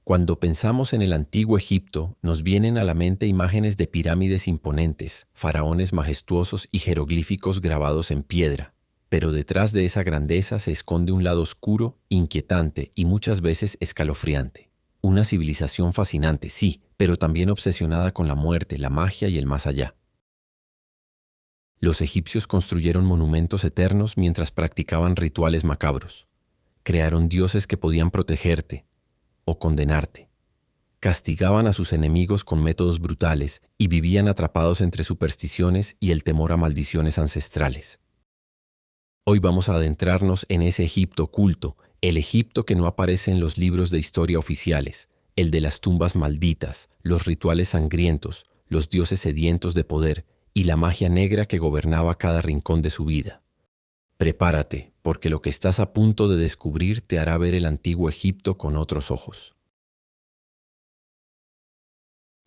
Cuando pensamos en el antiguo Egipto, nos vienen a la mente imágenes de pirámides imponentes, faraones majestuosos y jeroglíficos grabados en piedra. Pero detrás de esa grandeza se esconde un lado oscuro, inquietante y muchas veces escalofriante. Una civilización fascinante, sí, pero también obsesionada con la muerte, la magia y el más allá. Los egipcios construyeron monumentos eternos mientras practicaban rituales macabros. Crearon dioses que podían protegerte o condenarte. Castigaban a sus enemigos con métodos brutales y vivían atrapados entre supersticiones y el temor a maldiciones ancestrales. Hoy vamos a adentrarnos en ese Egipto oculto, el Egipto que no aparece en los libros de historia oficiales, el de las tumbas malditas, los rituales sangrientos, los dioses sedientos de poder y la magia negra que gobernaba cada rincón de su vida. Prepárate, porque lo que estás a punto de descubrir te hará ver el antiguo Egipto con otros ojos.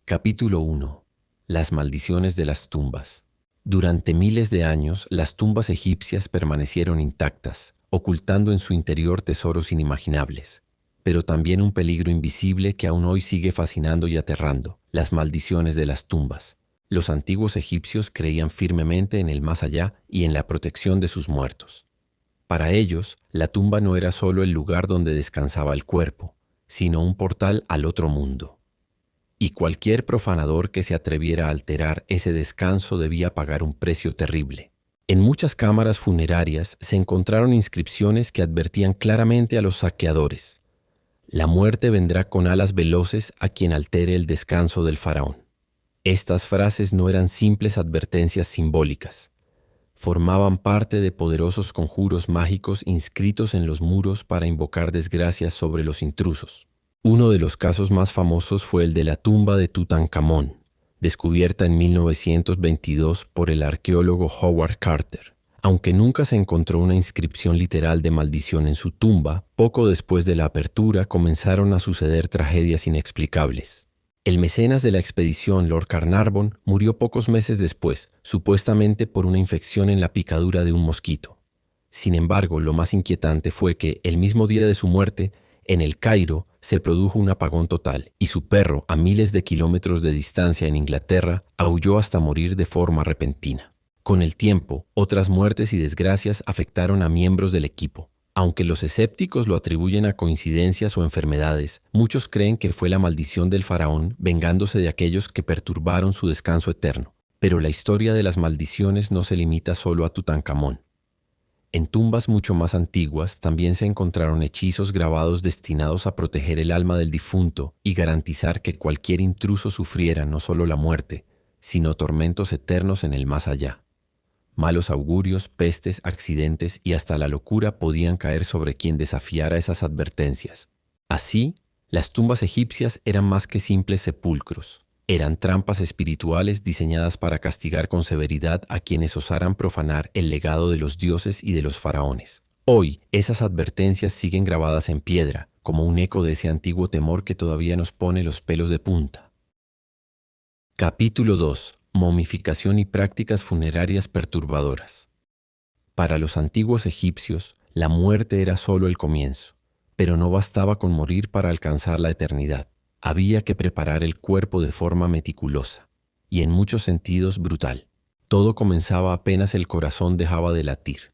Capítulo 1. Las maldiciones de las tumbas. Durante miles de años, las tumbas egipcias permanecieron intactas, ocultando en su interior tesoros inimaginables. Pero también un peligro invisible que aún hoy sigue fascinando y aterrando: las maldiciones de las tumbas. Los antiguos egipcios creían firmemente en el más allá y en la protección de sus muertos. Para ellos, la tumba no era solo el lugar donde descansaba el cuerpo, sino un portal al otro mundo. Y cualquier profanador que se atreviera a alterar ese descanso debía pagar un precio terrible. En muchas cámaras funerarias se encontraron inscripciones que advertían claramente a los saqueadores: la muerte vendrá con alas veloces a quien altere el descanso del faraón. Estas frases no eran simples advertencias simbólicas. Formaban parte de poderosos conjuros mágicos inscritos en los muros para invocar desgracias sobre los intrusos. Uno de los casos más famosos fue el de la tumba de Tutankamón, descubierta en 1922 por el arqueólogo Howard Carter. Aunque nunca se encontró una inscripción literal de maldición en su tumba, poco después de la apertura comenzaron a suceder tragedias inexplicables. El mecenas de la expedición, Lord Carnarvon, murió pocos meses después, supuestamente por una infección en la picadura de un mosquito. Sin embargo, lo más inquietante fue que, el mismo día de su muerte, en El Cairo, se produjo un apagón total y su perro, a miles de kilómetros de distancia en Inglaterra, aulló hasta morir de forma repentina. Con el tiempo, otras muertes y desgracias afectaron a miembros del equipo. Aunque los escépticos lo atribuyen a coincidencias o enfermedades, muchos creen que fue la maldición del faraón vengándose de aquellos que perturbaron su descanso eterno. Pero la historia de las maldiciones no se limita solo a Tutankamón. En tumbas mucho más antiguas también se encontraron hechizos grabados destinados a proteger el alma del difunto y garantizar que cualquier intruso sufriera no solo la muerte, sino tormentos eternos en el más allá. Malos augurios, pestes, accidentes y hasta la locura podían caer sobre quien desafiara esas advertencias. Así, las tumbas egipcias eran más que simples sepulcros. Eran trampas espirituales diseñadas para castigar con severidad a quienes osaran profanar el legado de los dioses y de los faraones. Hoy, esas advertencias siguen grabadas en piedra, como un eco de ese antiguo temor que todavía nos pone los pelos de punta. Capítulo 2. Momificación y prácticas funerarias perturbadoras. Para los antiguos egipcios, la muerte era solo el comienzo, pero no bastaba con morir para alcanzar la eternidad. Había que preparar el cuerpo de forma meticulosa y en muchos sentidos brutal. Todo comenzaba apenas el corazón dejaba de latir.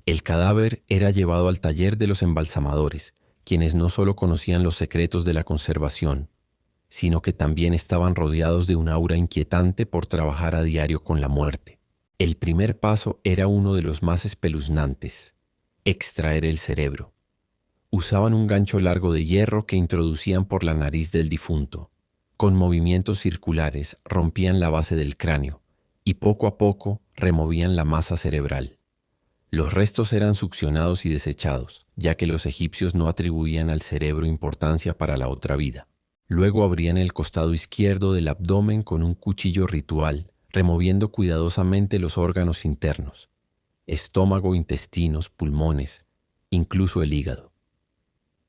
El cadáver era llevado al taller de los embalsamadores, quienes no solo conocían los secretos de la conservación, sino que también estaban rodeados de un aura inquietante por trabajar a diario con la muerte. El primer paso era uno de los más espeluznantes: extraer el cerebro. Usaban un gancho largo de hierro que introducían por la nariz del difunto. Con movimientos circulares rompían la base del cráneo y poco a poco removían la masa cerebral. Los restos eran succionados y desechados, ya que los egipcios no atribuían al cerebro importancia para la otra vida. Luego abrían el costado izquierdo del abdomen con un cuchillo ritual, removiendo cuidadosamente los órganos internos: estómago, intestinos, pulmones, incluso el hígado.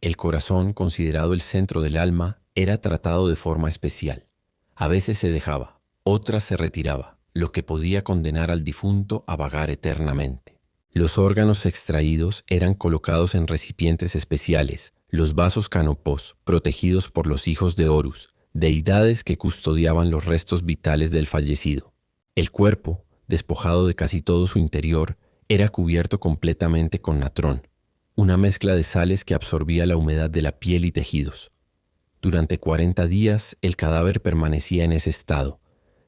El corazón, considerado el centro del alma, era tratado de forma especial. A veces se dejaba, otras se retiraba, lo que podía condenar al difunto a vagar eternamente. Los órganos extraídos eran colocados en recipientes especiales, Los vasos canopos, protegidos por los hijos de Horus, deidades que custodiaban los restos vitales del fallecido. El cuerpo, despojado de casi todo su interior, era cubierto completamente con natrón, una mezcla de sales que absorbía la humedad de la piel y tejidos. Durante 40 días el cadáver permanecía en ese estado,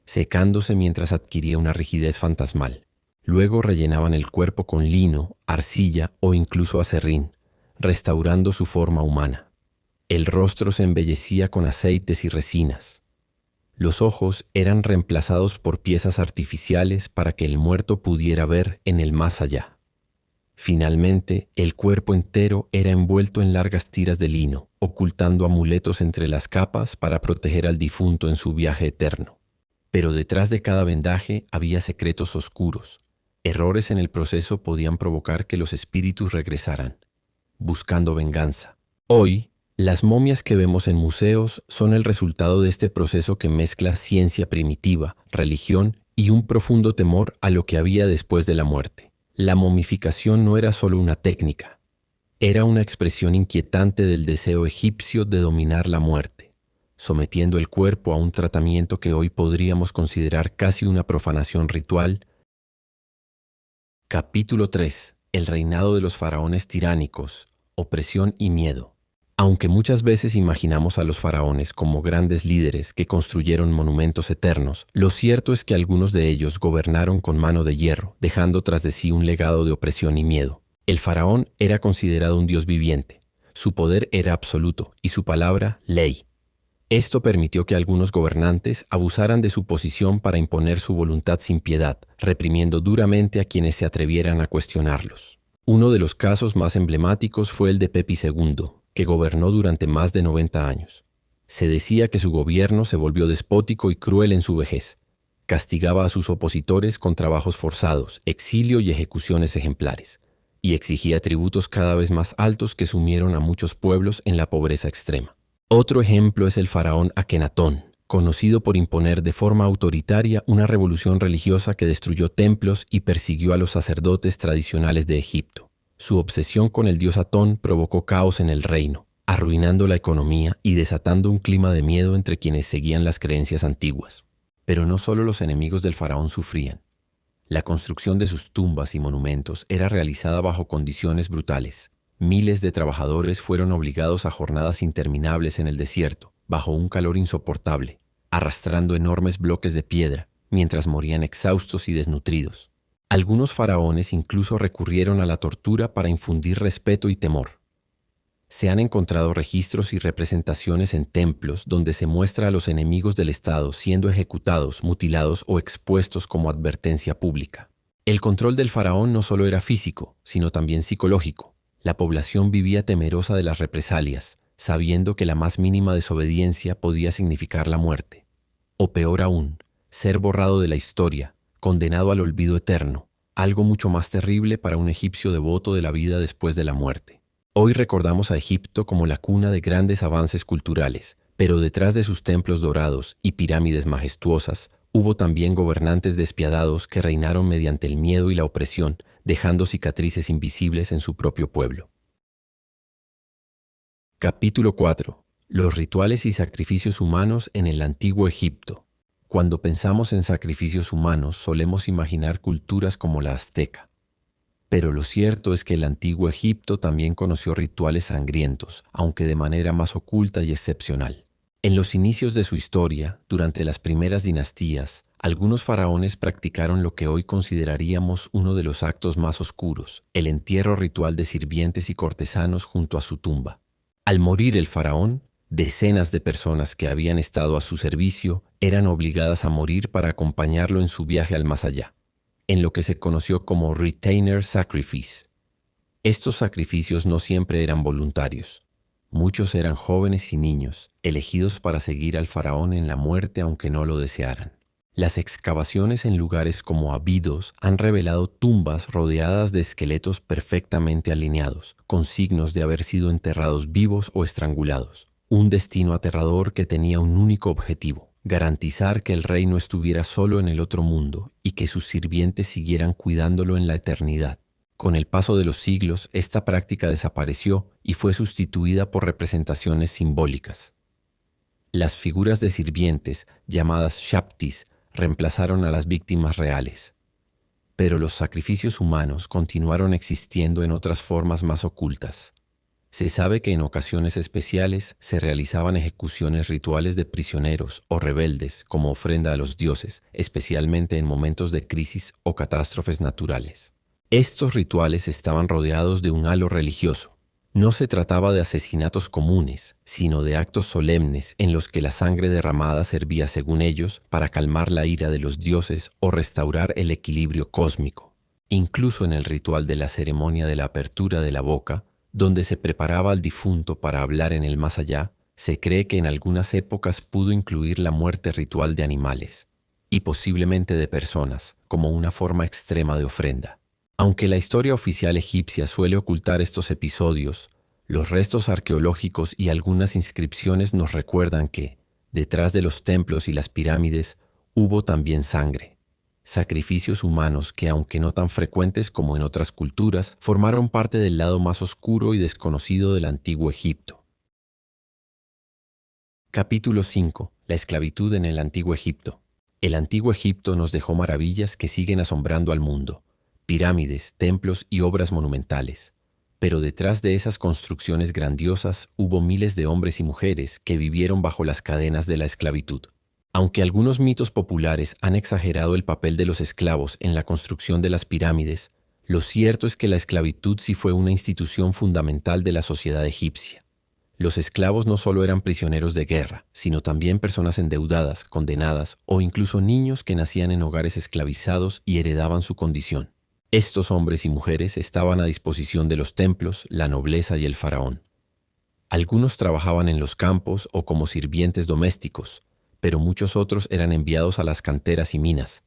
secándose mientras adquiría una rigidez fantasmal. Luego rellenaban el cuerpo con lino, arcilla o incluso aserrín, restaurando su forma humana. El rostro se embellecía con aceites y resinas. Los ojos eran reemplazados por piezas artificiales para que el muerto pudiera ver en el más allá. Finalmente, el cuerpo entero era envuelto en largas tiras de lino, ocultando amuletos entre las capas para proteger al difunto en su viaje eterno. Pero detrás de cada vendaje había secretos oscuros. Errores en el proceso podían provocar que los espíritus regresaran, buscando venganza. Hoy, las momias que vemos en museos son el resultado de este proceso que mezcla ciencia primitiva, religión y un profundo temor a lo que había después de la muerte. La momificación no era solo una técnica, era una expresión inquietante del deseo egipcio de dominar la muerte, sometiendo el cuerpo a un tratamiento que hoy podríamos considerar casi una profanación ritual. Capítulo 3. El reinado de los faraones tiránicos, opresión y miedo. Aunque muchas veces imaginamos a los faraones como grandes líderes que construyeron monumentos eternos, lo cierto es que algunos de ellos gobernaron con mano de hierro, dejando tras de sí un legado de opresión y miedo. El faraón era considerado un dios viviente, su poder era absoluto y su palabra, ley. Esto permitió que algunos gobernantes abusaran de su posición para imponer su voluntad sin piedad, reprimiendo duramente a quienes se atrevieran a cuestionarlos. Uno de los casos más emblemáticos fue el de Pepi II, que gobernó durante más de 90 años. Se decía que su gobierno se volvió despótico y cruel en su vejez. Castigaba a sus opositores con trabajos forzados, exilio y ejecuciones ejemplares, y exigía tributos cada vez más altos que sumieron a muchos pueblos en la pobreza extrema. Otro ejemplo es el faraón Akenatón, conocido por imponer de forma autoritaria una revolución religiosa que destruyó templos y persiguió a los sacerdotes tradicionales de Egipto. Su obsesión con el dios Atón provocó caos en el reino, arruinando la economía y desatando un clima de miedo entre quienes seguían las creencias antiguas. Pero no solo los enemigos del faraón sufrían. La construcción de sus tumbas y monumentos era realizada bajo condiciones brutales. Miles de trabajadores fueron obligados a jornadas interminables en el desierto, bajo un calor insoportable, arrastrando enormes bloques de piedra, mientras morían exhaustos y desnutridos. Algunos faraones incluso recurrieron a la tortura para infundir respeto y temor. Se han encontrado registros y representaciones en templos donde se muestra a los enemigos del Estado siendo ejecutados, mutilados o expuestos como advertencia pública. El control del faraón no solo era físico, sino también psicológico. La población vivía temerosa de las represalias, sabiendo que la más mínima desobediencia podía significar la muerte. O peor aún, ser borrado de la historia, condenado al olvido eterno, algo mucho más terrible para un egipcio devoto de la vida después de la muerte. Hoy recordamos a Egipto como la cuna de grandes avances culturales, pero detrás de sus templos dorados y pirámides majestuosas, hubo también gobernantes despiadados que reinaron mediante el miedo y la opresión, dejando cicatrices invisibles en su propio pueblo. Capítulo 4. Los rituales y sacrificios humanos en el Antiguo Egipto. Cuando pensamos en sacrificios humanos, solemos imaginar culturas como la azteca. Pero lo cierto es que el Antiguo Egipto también conoció rituales sangrientos, aunque de manera más oculta y excepcional. En los inicios de su historia, durante las primeras dinastías, algunos faraones practicaron lo que hoy consideraríamos uno de los actos más oscuros, el entierro ritual de sirvientes y cortesanos junto a su tumba. Al morir el faraón, decenas de personas que habían estado a su servicio eran obligadas a morir para acompañarlo en su viaje al más allá, en lo que se conoció como retainer sacrifice. Estos sacrificios no siempre eran voluntarios. Muchos eran jóvenes y niños, elegidos para seguir al faraón en la muerte aunque no lo desearan. Las excavaciones en lugares como Abidos han revelado tumbas rodeadas de esqueletos perfectamente alineados, con signos de haber sido enterrados vivos o estrangulados. Un destino aterrador que tenía un único objetivo: garantizar que el rey no estuviera solo en el otro mundo y que sus sirvientes siguieran cuidándolo en la eternidad. Con el paso de los siglos, esta práctica desapareció y fue sustituida por representaciones simbólicas. Las figuras de sirvientes, llamadas shaptis, reemplazaron a las víctimas reales. Pero los sacrificios humanos continuaron existiendo en otras formas más ocultas. Se sabe que en ocasiones especiales se realizaban ejecuciones rituales de prisioneros o rebeldes como ofrenda a los dioses, especialmente en momentos de crisis o catástrofes naturales. Estos rituales estaban rodeados de un halo religioso. No se trataba de asesinatos comunes, sino de actos solemnes en los que la sangre derramada servía, según ellos, para calmar la ira de los dioses o restaurar el equilibrio cósmico. Incluso en el ritual de la ceremonia de la apertura de la boca, donde se preparaba al difunto para hablar en el más allá, se cree que en algunas épocas pudo incluir la muerte ritual de animales, y posiblemente de personas, como una forma extrema de ofrenda. Aunque la historia oficial egipcia suele ocultar estos episodios, los restos arqueológicos y algunas inscripciones nos recuerdan que, detrás de los templos y las pirámides, hubo también sangre. Sacrificios humanos que, aunque no tan frecuentes como en otras culturas, formaron parte del lado más oscuro y desconocido del antiguo Egipto. Capítulo 5. La esclavitud en el antiguo Egipto. El antiguo Egipto nos dejó maravillas que siguen asombrando al mundo: pirámides, templos y obras monumentales. Pero detrás de esas construcciones grandiosas hubo miles de hombres y mujeres que vivieron bajo las cadenas de la esclavitud. Aunque algunos mitos populares han exagerado el papel de los esclavos en la construcción de las pirámides, lo cierto es que la esclavitud sí fue una institución fundamental de la sociedad egipcia. Los esclavos no solo eran prisioneros de guerra, sino también personas endeudadas, condenadas o incluso niños que nacían en hogares esclavizados y heredaban su condición. Estos hombres y mujeres estaban a disposición de los templos, la nobleza y el faraón. Algunos trabajaban en los campos o como sirvientes domésticos, pero muchos otros eran enviados a las canteras y minas,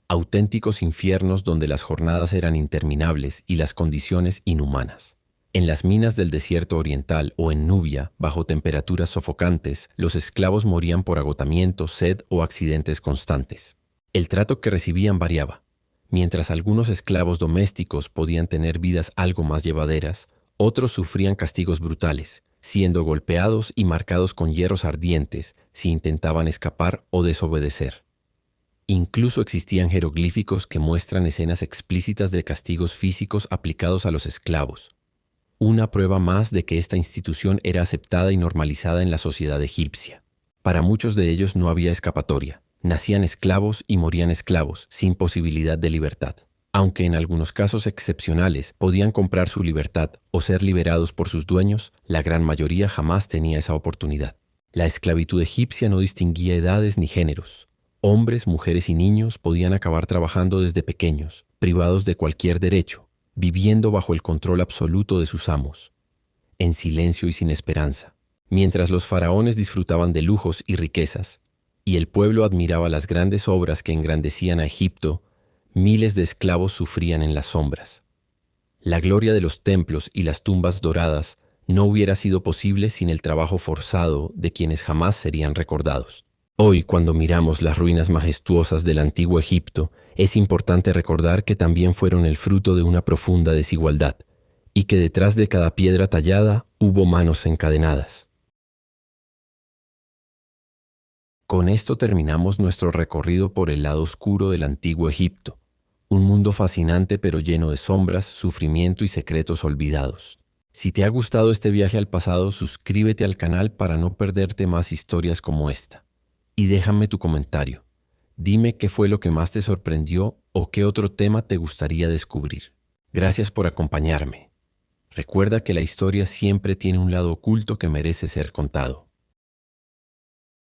auténticos infiernos donde las jornadas eran interminables y las condiciones inhumanas. En las minas del desierto oriental o en Nubia, bajo temperaturas sofocantes, los esclavos morían por agotamiento, sed o accidentes constantes. El trato que recibían variaba. Mientras algunos esclavos domésticos podían tener vidas algo más llevaderas, otros sufrían castigos brutales, siendo golpeados y marcados con hierros ardientes si intentaban escapar o desobedecer. Incluso existían jeroglíficos que muestran escenas explícitas de castigos físicos aplicados a los esclavos. Una prueba más de que esta institución era aceptada y normalizada en la sociedad egipcia. Para muchos de ellos no había escapatoria. Nacían esclavos y morían esclavos, sin posibilidad de libertad. Aunque en algunos casos excepcionales podían comprar su libertad o ser liberados por sus dueños, la gran mayoría jamás tenía esa oportunidad. La esclavitud egipcia no distinguía edades ni géneros. Hombres, mujeres y niños podían acabar trabajando desde pequeños, privados de cualquier derecho, viviendo bajo el control absoluto de sus amos, en silencio y sin esperanza. Mientras los faraones disfrutaban de lujos y riquezas, y el pueblo admiraba las grandes obras que engrandecían a Egipto, miles de esclavos sufrían en las sombras. La gloria de los templos y las tumbas doradas no hubiera sido posible sin el trabajo forzado de quienes jamás serían recordados. Hoy, cuando miramos las ruinas majestuosas del antiguo Egipto, es importante recordar que también fueron el fruto de una profunda desigualdad, y que detrás de cada piedra tallada hubo manos encadenadas. Con esto terminamos nuestro recorrido por el lado oscuro del antiguo Egipto, un mundo fascinante pero lleno de sombras, sufrimiento y secretos olvidados. Si te ha gustado este viaje al pasado, suscríbete al canal para no perderte más historias como esta. Y déjame tu comentario. Dime qué fue lo que más te sorprendió o qué otro tema te gustaría descubrir. Gracias por acompañarme. Recuerda que la historia siempre tiene un lado oculto que merece ser contado.